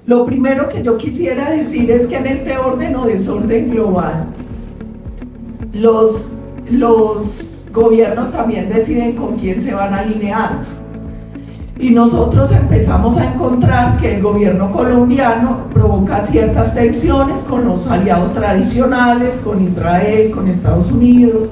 Lo primero que yo quisiera decir es que en este orden o desorden global, los gobiernos también deciden con quién se van alineando. Y nosotros empezamos a encontrar que el gobierno colombiano provoca ciertas tensiones con los aliados tradicionales, con Israel, con Estados Unidos,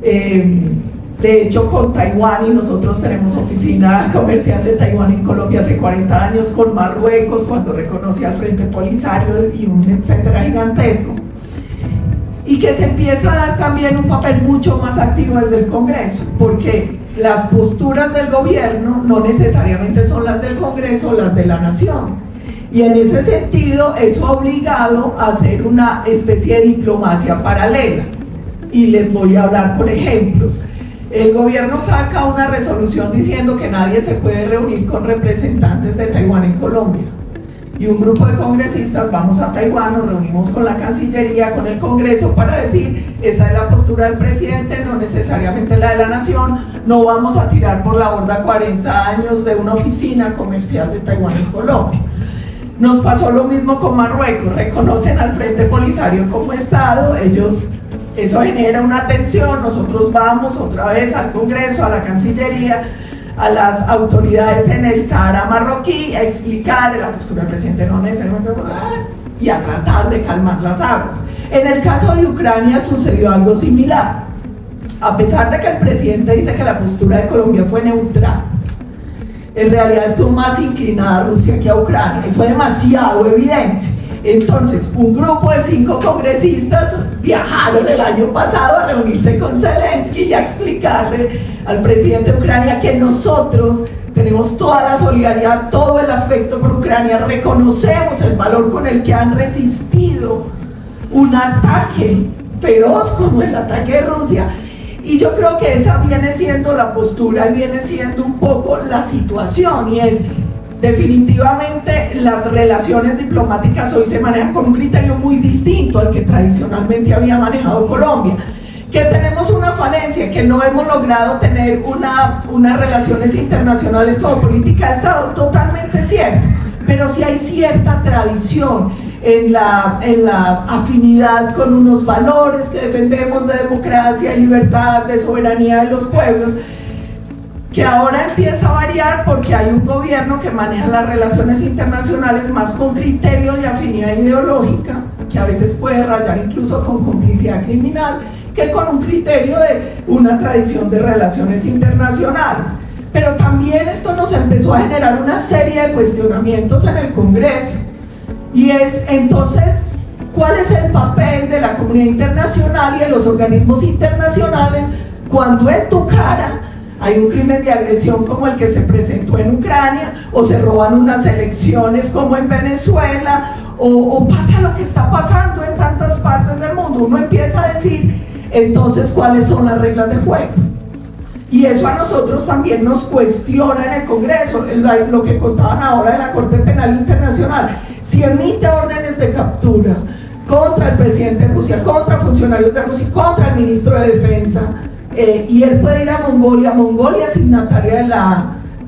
de hecho con Taiwán, y nosotros tenemos oficina comercial de Taiwán en Colombia hace 40 años, con Marruecos cuando reconoce al Frente Polisario y un etcétera gigantesco, y que se empieza a dar también un papel mucho más activo desde el Congreso, porque las posturas del gobierno no necesariamente son las del Congreso o las de la nación, y en ese sentido eso ha obligado a hacer una especie de diplomacia paralela, y les voy a hablar con ejemplos. El gobierno saca una resolución diciendo que nadie se puede reunir con representantes de Taiwán en Colombia, y un grupo de congresistas vamos a Taiwán, nos reunimos con la Cancillería, con el Congreso, para decir: esa es la postura del presidente, no necesariamente la de la nación, no vamos a tirar por la borda 40 años de una oficina comercial de Taiwán en Colombia. Nos pasó lo mismo con Marruecos, reconocen al Frente Polisario como Estado, eso genera una tensión, nosotros vamos otra vez al Congreso, a la Cancillería, a las autoridades en el Sahara marroquí a explicar la postura del presidente, no necesariamente, y a tratar de calmar las aguas. En el caso de Ucrania sucedió algo similar. A pesar de que el presidente dice que la postura de Colombia fue neutral, en realidad estuvo más inclinada a Rusia que a Ucrania, y fue demasiado evidente. Entonces, un grupo de 5 congresistas viajaron el año pasado a reunirse con Zelensky y a explicarle al presidente de Ucrania que nosotros tenemos toda la solidaridad, todo el afecto por Ucrania, reconocemos el valor con el que han resistido un ataque feroz como el ataque de Rusia. Y yo creo que esa viene siendo la postura y viene siendo un poco la situación, y es: definitivamente las relaciones diplomáticas hoy se manejan con un criterio muy distinto al que tradicionalmente había manejado Colombia. Que tenemos una falencia, que no hemos logrado tener unas relaciones internacionales como política de Estado, totalmente cierto, pero sí hay cierta tradición en la afinidad con unos valores que defendemos de democracia, libertad, de soberanía de los pueblos, que ahora empieza a variar porque hay un gobierno que maneja las relaciones internacionales más con criterio de afinidad ideológica, que a veces puede rayar incluso con complicidad criminal, que con un criterio de una tradición de relaciones internacionales. Pero también esto nos empezó a generar una serie de cuestionamientos en el Congreso, y es entonces: ¿cuál es el papel de la comunidad internacional y de los organismos internacionales cuando en tu cara hay un crimen de agresión como el que se presentó en Ucrania, o se roban unas elecciones como en Venezuela, o pasa lo que está pasando en tantas partes del mundo? Uno empieza a decir: entonces, ¿cuáles son las reglas de juego? Y eso a nosotros también nos cuestiona en el Congreso, lo que contaban ahora de la Corte Penal Internacional. Si emite órdenes de captura contra el presidente de Rusia, contra funcionarios de Rusia, contra el ministro de Defensa, y él puede ir a Mongolia es signataria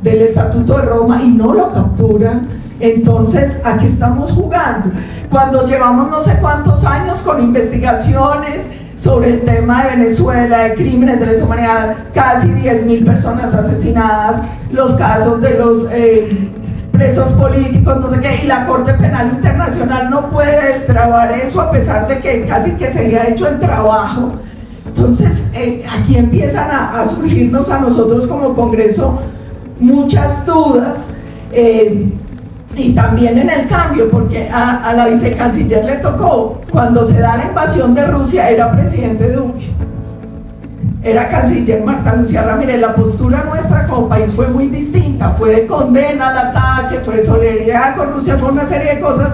del Estatuto de Roma, y no lo capturan, entonces ¿a qué estamos jugando? Cuando llevamos no sé cuántos años con investigaciones sobre el tema de Venezuela, de crímenes de lesa humanidad, casi 10.000 personas asesinadas, los casos de los presos políticos, no sé qué, y la Corte Penal Internacional no puede destrabar eso, a pesar de que casi que se le ha hecho el trabajo. Entonces, aquí empiezan a surgirnos a nosotros como Congreso muchas dudas, y también en el cambio, porque a la vicecanciller le tocó, cuando se da la invasión de Rusia, era presidente Duque, era canciller Marta Lucía Ramírez. La postura nuestra como país fue muy distinta, fue de condena al ataque, fue de solidaridad con Rusia, fue una serie de cosas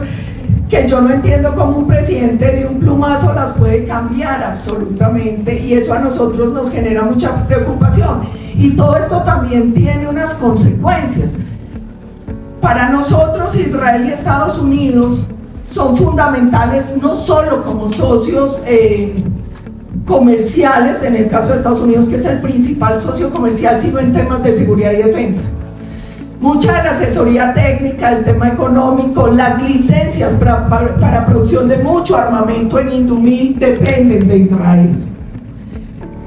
que yo no entiendo cómo un presidente de un plumazo las puede cambiar absolutamente, y eso a nosotros nos genera mucha preocupación. Y todo esto también tiene unas consecuencias. Para nosotros, Israel y Estados Unidos son fundamentales no solo como socios comerciales, en el caso de Estados Unidos, que es el principal socio comercial, sino en temas de seguridad y defensa. Mucha de la asesoría técnica, el tema económico, las licencias para producción de mucho armamento en Indumil dependen de Israel.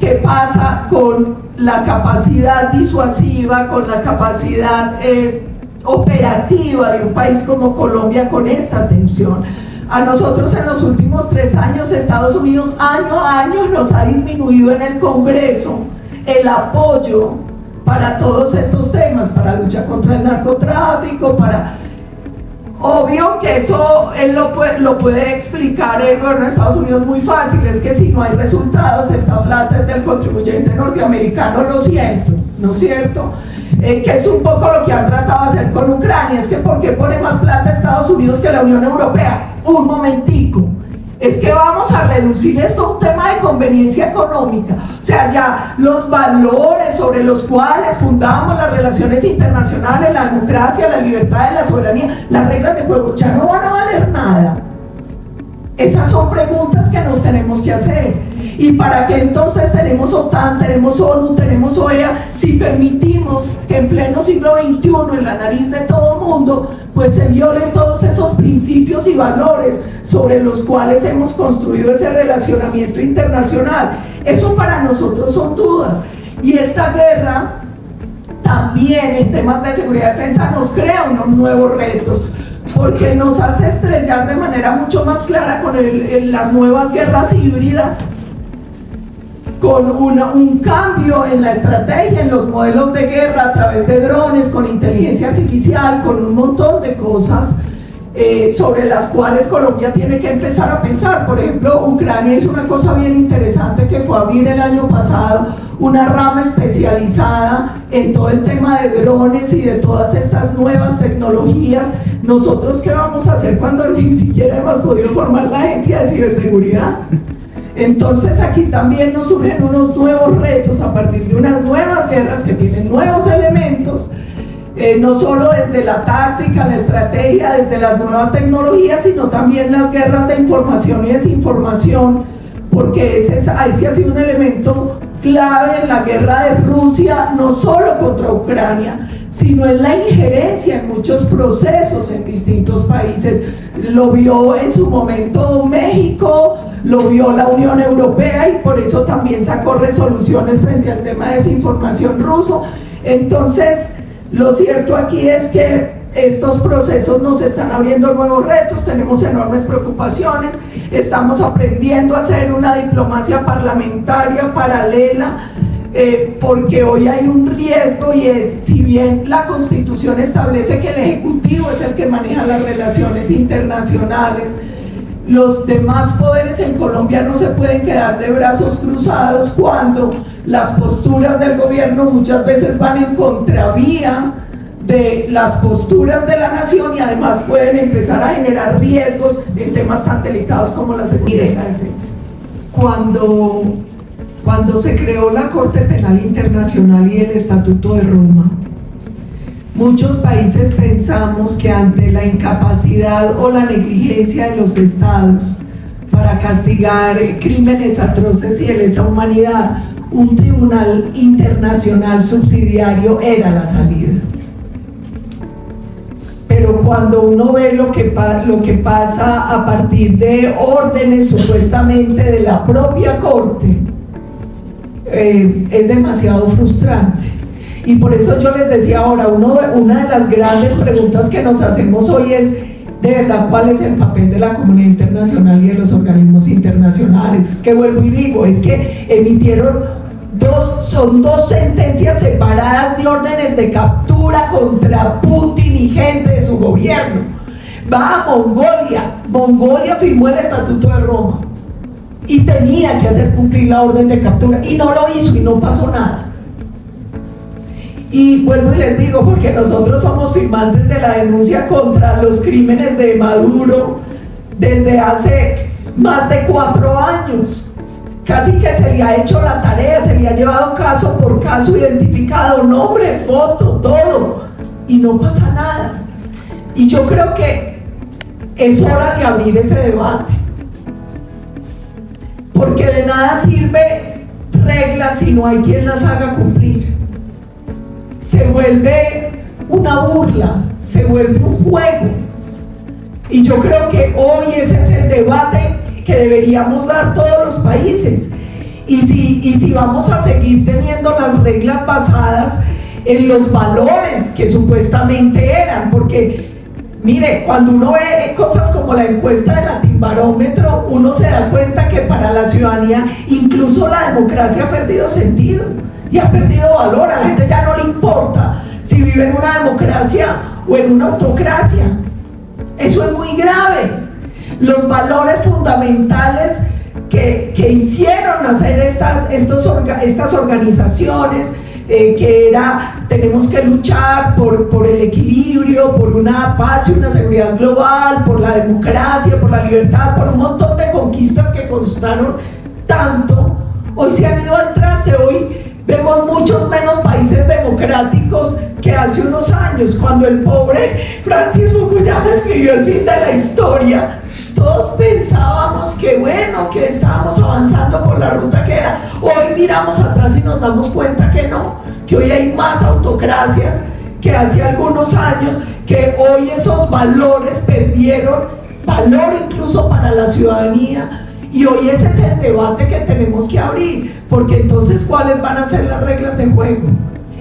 ¿Qué pasa con la capacidad disuasiva, con la capacidad operativa de un país como Colombia con esta tensión? A nosotros en los últimos 3 años, Estados Unidos año a año nos ha disminuido en el Congreso el apoyo para todos estos temas, para lucha contra el narcotráfico, para... Obvio que eso él lo puede explicar el gobierno de Estados Unidos muy fácil, es que si no hay resultados, esta plata es del contribuyente norteamericano, lo siento, ¿no es cierto? Que es un poco lo que han tratado de hacer con Ucrania, es que ¿por qué pone más plata Estados Unidos que la Unión Europea? Un momentico, es que vamos a reducir esto a un tema de conveniencia económica, o sea, ya los valores sobre los cuales fundamos las relaciones internacionales, la democracia, la libertad, la soberanía, las reglas de juego, ya no van a valer nada. Esas son preguntas que nos tenemos que hacer. ¿Y para qué entonces tenemos OTAN, tenemos ONU, tenemos OEA, si permitimos que en pleno siglo XXI, en la nariz de todo el mundo, pues se violen todos esos principios y valores sobre los cuales hemos construido ese relacionamiento internacional? Eso para nosotros son dudas. Y esta guerra también en temas de seguridad y defensa nos crea unos nuevos retos, porque nos hace estrellar de manera mucho más clara con las nuevas guerras híbridas, con un cambio en la estrategia, en los modelos de guerra a través de drones, con inteligencia artificial, con un montón de cosas sobre las cuales Colombia tiene que empezar a pensar. Por ejemplo, Ucrania hizo una cosa bien interesante que fue abrir el año pasado una rama especializada en todo el tema de drones y de todas estas nuevas tecnologías. ¿Nosotros qué vamos a hacer cuando ni siquiera hemos podido formar la agencia de ciberseguridad? Entonces aquí también nos surgen unos nuevos retos a partir de unas nuevas guerras que tienen nuevos elementos, no solo desde la táctica, la estrategia, desde las nuevas tecnologías, sino también las guerras de información y desinformación, porque ese ha sido un elemento clave en la guerra de Rusia, no solo contra Ucrania, sino en la injerencia en muchos procesos en distintos países. Lo vio en su momento México, lo vio la Unión Europea y por eso también sacó resoluciones frente al tema de desinformación ruso. Entonces, lo cierto aquí es que estos procesos nos están abriendo nuevos retos, tenemos enormes preocupaciones, estamos aprendiendo a hacer una diplomacia parlamentaria paralela, porque hoy hay un riesgo, y es, si bien la Constitución establece que el Ejecutivo es el que maneja las relaciones internacionales, los demás poderes en Colombia no se pueden quedar de brazos cruzados cuando las posturas del gobierno muchas veces van en contravía de las posturas de la nación y además pueden empezar a generar riesgos en temas tan delicados como la seguridad y la defensa. Cuando se creó la Corte Penal Internacional y el Estatuto de Roma, muchos países pensamos que ante la incapacidad o la negligencia de los estados para castigar crímenes atroces y de lesa humanidad, un tribunal internacional subsidiario era la salida. Pero cuando uno ve lo que pasa a partir de órdenes supuestamente de la propia Corte, es demasiado frustrante. Y por eso yo les decía ahora, una de las grandes preguntas que nos hacemos hoy es, de verdad, ¿cuál es el papel de la comunidad internacional y de los organismos internacionales? Es que vuelvo y digo, es que emitieron son dos sentencias separadas de órdenes de captura contra Putin y gente de su gobierno. Va a Mongolia firmó el Estatuto de Roma y tenía que hacer cumplir la orden de captura y no lo hizo y no pasó nada. Y vuelvo y les digo, porque nosotros somos firmantes de la denuncia contra los crímenes de Maduro desde hace más de 4 años. Casi que se le ha hecho la tarea, se le ha llevado caso por caso, identificado, nombre, foto, todo, y no pasa nada. Y yo creo que es hora de abrir ese debate, porque de nada sirve reglas si no hay quien las haga cumplir. Se vuelve una burla, se vuelve un juego. Y yo creo que hoy ese es el debate que deberíamos dar todos los países. Y si vamos a seguir teniendo las reglas basadas en los valores que supuestamente eran, porque mire, cuando uno ve cosas como la encuesta de Latinbarómetro, uno se da cuenta que para la ciudadanía incluso la democracia ha perdido sentido y ha perdido valor. A la gente ya no le importa si vive en una democracia o en una autocracia. Eso es muy grave. Los valores fundamentales que hicieron nacer estas organizaciones, que era, tenemos que luchar por el equilibrio, por una paz y una seguridad global, por la democracia, por la libertad, por un montón de conquistas que costaron tanto, hoy se han ido al traste. Hoy vemos muchos menos países democráticos que hace unos años, cuando el pobre Francis Fukuyama escribió El fin de la historia. Todos pensábamos que bueno, que estábamos avanzando por la ruta que era. Hoy miramos atrás y nos damos cuenta que no, que hoy hay más autocracias que hace algunos años, que hoy esos valores perdieron valor incluso para la ciudadanía. Y hoy ese es el debate que tenemos que abrir, porque entonces ¿cuáles van a ser las reglas de juego?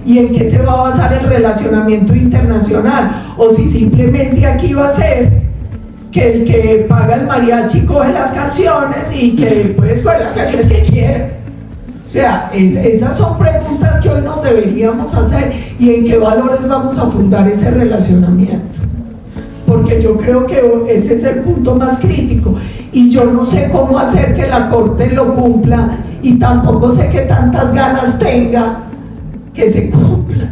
¿Y en qué se va a basar el relacionamiento internacional? O si simplemente aquí va a ser que el que paga el mariachi coge las canciones y que puede escoger las canciones que quiere. O sea, esas son preguntas que hoy nos deberíamos hacer, y en qué valores vamos a fundar ese relacionamiento, porque yo creo que ese es el punto más crítico, y yo no sé cómo hacer que la Corte lo cumpla, y tampoco sé qué tantas ganas tenga que se cumpla.